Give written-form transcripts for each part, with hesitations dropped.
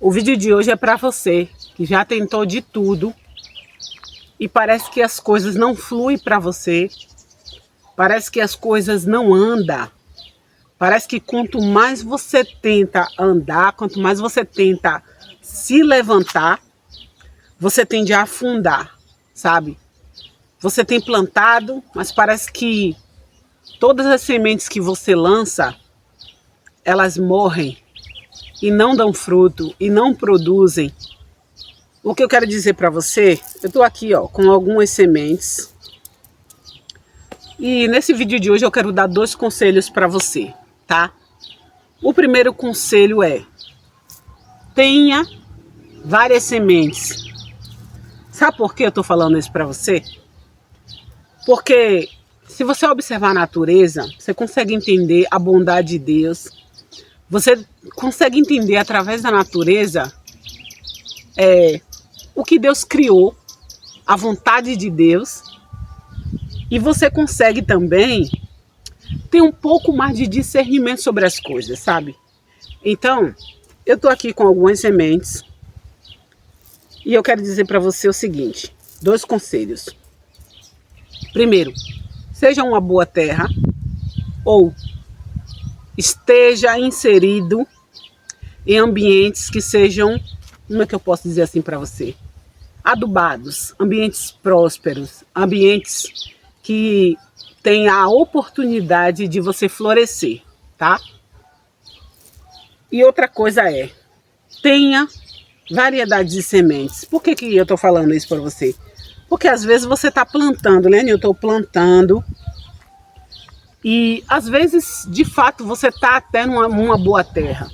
O vídeo de hoje é para você que já tentou de tudo e parece que as coisas não fluem para você, parece que as coisas não andam, parece que quanto mais você tenta andar, quanto mais você tenta se levantar, você tende a afundar, sabe? Você tem plantado, mas parece que todas as sementes que você lança, elas morrem e não dão fruto e não produzem. O que eu quero dizer para você, eu estou aqui com algumas sementes e nesse vídeo de hoje eu quero dar 2 conselhos para você, tá? O primeiro conselho é: tenha várias sementes. Sabe por que eu estou falando isso para você? Porque se você observar a natureza, você consegue entender a bondade de Deus. Você consegue entender através da natureza o que Deus criou, a vontade de Deus. E você consegue também ter um pouco mais de discernimento sobre as coisas, sabe? Então, eu estou aqui com algumas sementes. E eu quero dizer para você o seguinte: 2 conselhos. Primeiro, seja uma boa terra ou esteja inserido em ambientes que sejam, como é que eu posso dizer assim para você? Adubados, ambientes prósperos, ambientes que têm a oportunidade de você florescer, tá? E outra coisa tenha variedade de sementes. Por que eu estou falando isso para você? Porque às vezes você está plantando, né? Eu estou plantando e às vezes, de fato, você está até numa boa terra.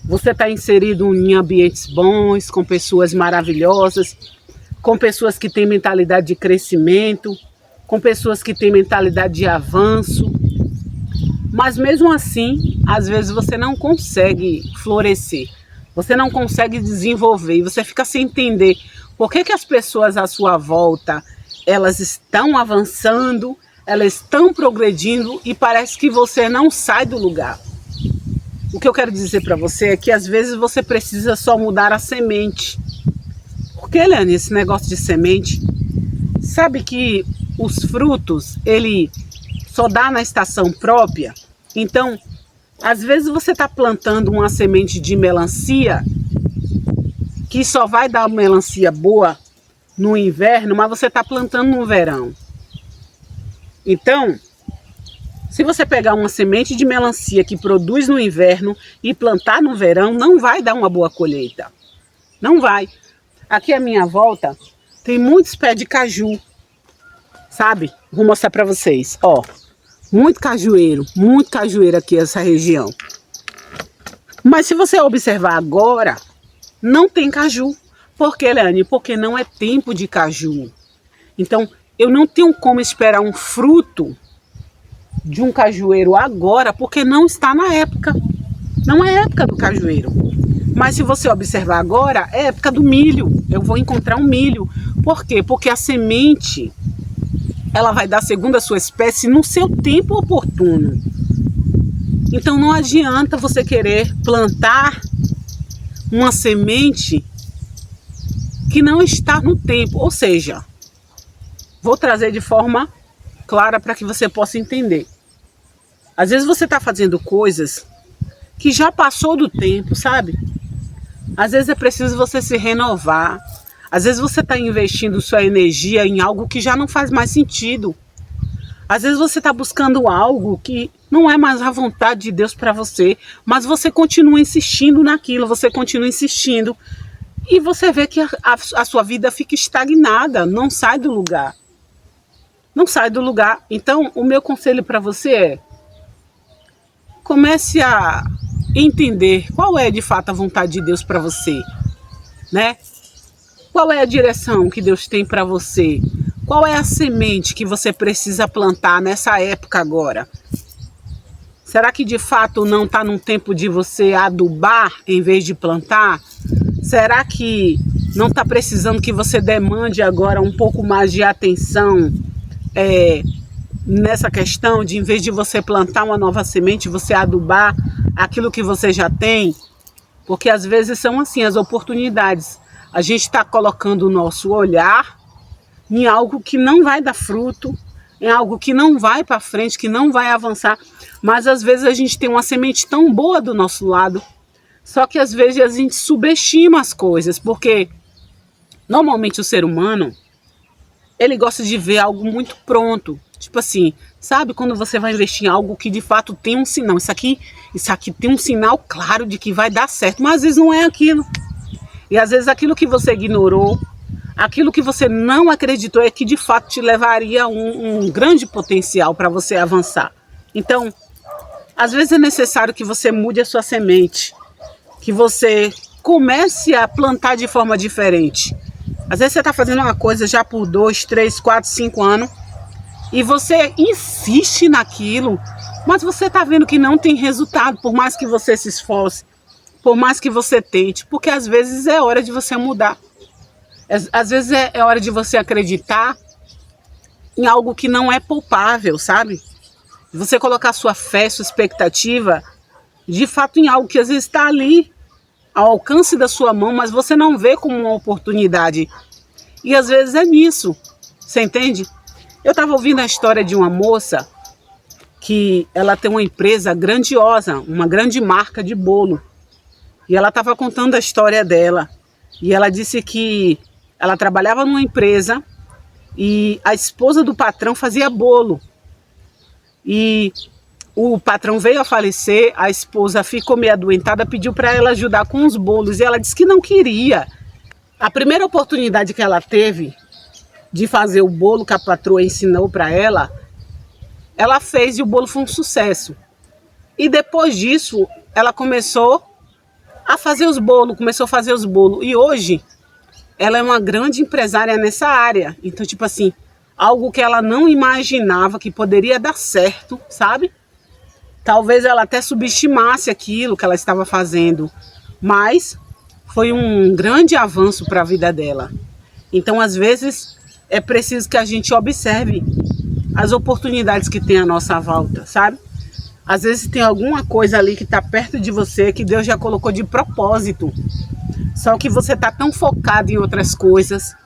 Você está inserido em ambientes bons, com pessoas maravilhosas, com pessoas que têm mentalidade de crescimento, com pessoas que têm mentalidade de avanço. Mas mesmo assim, às vezes você não consegue florescer. Você não consegue desenvolver e você fica sem entender por que as pessoas à sua volta, elas estão avançando, elas estão progredindo e parece que você não sai do lugar. O que eu quero dizer para você é que às vezes você precisa só mudar a semente. Porque, Eliane, esse negócio de semente, sabe que os frutos, ele só dá na estação própria? Então, às vezes você está plantando uma semente de melancia que só vai dar melancia boa no inverno, mas você está plantando no verão. Então, se você pegar uma semente de melancia que produz no inverno e plantar no verão, não vai dar uma boa colheita. Não vai. Aqui à minha volta tem muitos pés de caju, sabe? Vou mostrar para vocês, muito cajueiro aqui nessa região. Mas se você observar agora, não tem caju. Por quê, Eliane? Porque não é tempo de caju. Então, eu não tenho como esperar um fruto de um cajueiro agora, porque não está na época. Não é época do cajueiro. Mas se você observar agora, é época do milho. Eu vou encontrar um milho. Por quê? Porque a semente, ela vai dar segundo a sua espécie no seu tempo oportuno. Então não adianta você querer plantar uma semente que não está no tempo. Ou seja, vou trazer de forma clara para que você possa entender. Às vezes você está fazendo coisas que já passou do tempo, sabe? Às vezes é preciso você se renovar. Às vezes você está investindo sua energia em algo que já não faz mais sentido. Às vezes você está buscando algo que não é mais a vontade de Deus para você, mas você continua insistindo naquilo, você continua insistindo. E você vê que a sua vida fica estagnada, não sai do lugar. Não sai do lugar. Então, o meu conselho para você é: comece a entender qual é de fato a vontade de Deus para você, né? Qual é a direção que Deus tem para você? Qual é a semente que você precisa plantar nessa época agora? Será que de fato não está num tempo de você adubar em vez de plantar? Será que não está precisando que você demande agora um pouco mais de atenção nessa questão de, em vez de você plantar uma nova semente, você adubar aquilo que você já tem? Porque às vezes são assim as oportunidades. A gente está colocando o nosso olhar em algo que não vai dar fruto, em algo que não vai para frente, que não vai avançar. Mas às vezes a gente tem uma semente tão boa do nosso lado, só que às vezes a gente subestima as coisas, porque normalmente o ser humano, ele gosta de ver algo muito pronto. Tipo assim, sabe quando você vai investir em algo que de fato tem um sinal, isso aqui tem um sinal claro de que vai dar certo, mas às vezes não é aquilo. E às vezes aquilo que você ignorou, aquilo que você não acreditou é que de fato te levaria a um grande potencial para você avançar. Então, às vezes é necessário que você mude a sua semente, que você comece a plantar de forma diferente. Às vezes você está fazendo uma coisa já por 2, 3, 4, 5 anos e você insiste naquilo, mas você está vendo que não tem resultado, por mais que você se esforce, por mais que você tente, porque às vezes é hora de você mudar. Às vezes é hora de você acreditar em algo que não é palpável, sabe? Você colocar sua fé, sua expectativa, de fato em algo que às vezes está ali, ao alcance da sua mão, mas você não vê como uma oportunidade. E às vezes é nisso, você entende? Eu estava ouvindo a história de uma moça que ela tem uma empresa grandiosa, uma grande marca de bolo. E ela estava contando a história dela. E ela disse que ela trabalhava numa empresa e a esposa do patrão fazia bolo. E o patrão veio a falecer, a esposa ficou meio adoentada, pediu para ela ajudar com os bolos e ela disse que não queria. A primeira oportunidade que ela teve de fazer o bolo que a patroa ensinou para ela, ela fez e o bolo foi um sucesso. E depois disso, ela começou a fazer os bolos, E hoje, ela é uma grande empresária nessa área. Então, tipo assim, algo que ela não imaginava que poderia dar certo, sabe? Talvez ela até subestimasse aquilo que ela estava fazendo, mas foi um grande avanço para a vida dela. Então, às vezes, é preciso que a gente observe as oportunidades que tem à nossa volta, sabe? Às vezes tem alguma coisa ali que está perto de você que Deus já colocou de propósito. Só que você está tão focado em outras coisas.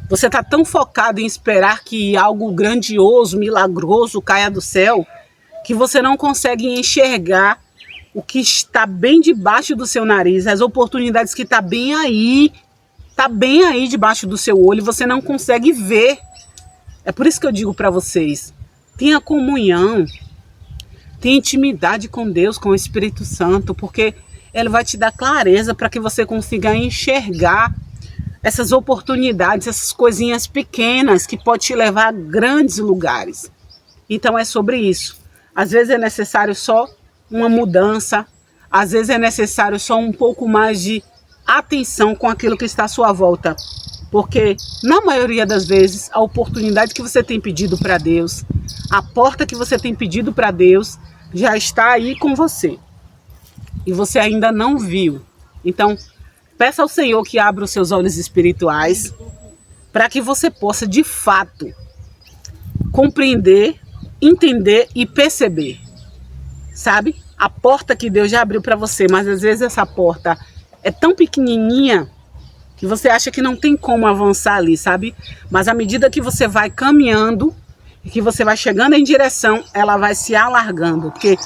Você está tão focado em esperar que algo grandioso, milagroso caia do céu, que você não consegue enxergar o que está bem debaixo do seu nariz, as oportunidades que está bem aí debaixo do seu olho, você não consegue ver. É por isso que eu digo para vocês, tenha comunhão, tenha intimidade com Deus, com o Espírito Santo, porque Ele vai te dar clareza para que você consiga enxergar essas oportunidades, essas coisinhas pequenas que podem te levar a grandes lugares. Então é sobre isso. Às vezes é necessário só uma mudança, às vezes é necessário só um pouco mais de atenção com aquilo que está à sua volta. Porque, na maioria das vezes, a oportunidade que você tem pedido para Deus, a porta que você tem pedido para Deus, já está aí com você. E você ainda não viu. Então, peça ao Senhor que abra os seus olhos espirituais para que você possa, de fato, compreender, entender e perceber. Sabe? A porta que Deus já abriu para você, mas às vezes essa porta é tão pequenininha que você acha que não tem como avançar ali, sabe? Mas à medida que você vai caminhando e que você vai chegando em direção, ela vai se alargando, porque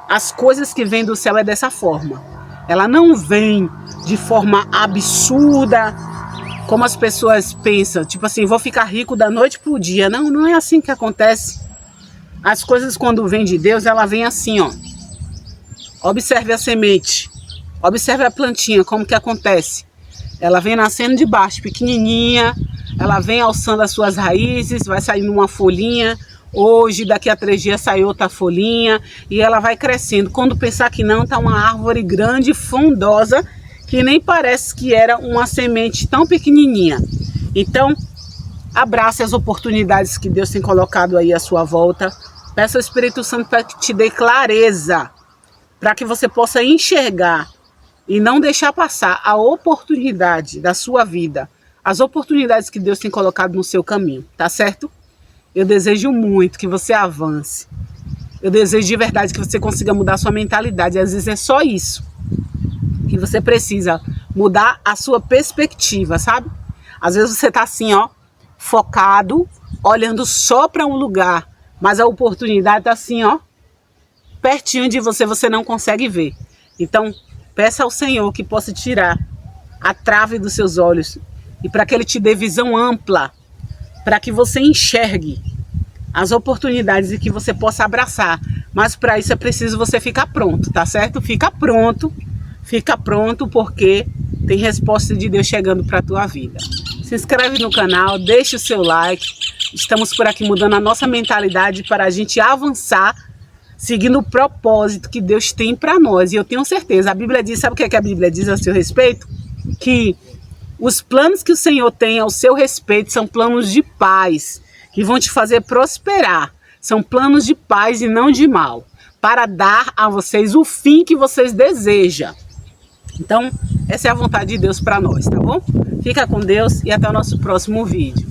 as coisas que vêm do céu é dessa forma. Ela não vem de forma absurda, como as pessoas pensam, tipo assim, vou ficar rico da noite pro dia. Não, não é assim que acontece. As coisas quando vêm de Deus, ela vem assim, ó. Observe a semente, observe a plantinha, como que acontece. Ela vem nascendo de baixo, pequenininha, ela vem alçando as suas raízes, vai saindo uma folhinha, hoje, daqui a 3 dias sai outra folhinha, e ela vai crescendo. Quando pensar que não, tá uma árvore grande, frondosa, que nem parece que era uma semente tão pequenininha. Então, abrace as oportunidades que Deus tem colocado aí à sua volta. Peça ao Espírito Santo para que te dê clareza, para que você possa enxergar e não deixar passar a oportunidade da sua vida, as oportunidades que Deus tem colocado no seu caminho, tá certo? Eu desejo muito que você avance. Eu desejo de verdade que você consiga mudar sua mentalidade. Às vezes é só isso. que você precisa mudar a sua perspectiva, sabe? Às vezes você tá assim, ó, focado, olhando só para um lugar, mas a oportunidade tá assim, ó, pertinho de você, você não consegue ver. Então, peça ao Senhor que possa tirar a trave dos seus olhos e para que Ele te dê visão ampla, para que você enxergue as oportunidades e que você possa abraçar. Mas para isso é preciso você ficar pronto, tá certo? Fica pronto, porque tem resposta de Deus chegando para a tua vida. Se inscreve no canal, deixa o seu like. Estamos por aqui mudando a nossa mentalidade para a gente avançar, seguindo o propósito que Deus tem para nós. E eu tenho certeza, a Bíblia diz, sabe o que é que a Bíblia diz a seu respeito? Que os planos que o Senhor tem ao seu respeito são planos de paz, que vão te fazer prosperar. São planos de paz e não de mal, para dar a vocês o fim que vocês desejam. Então, essa é a vontade de Deus para nós, tá bom? Fica com Deus e até o nosso próximo vídeo.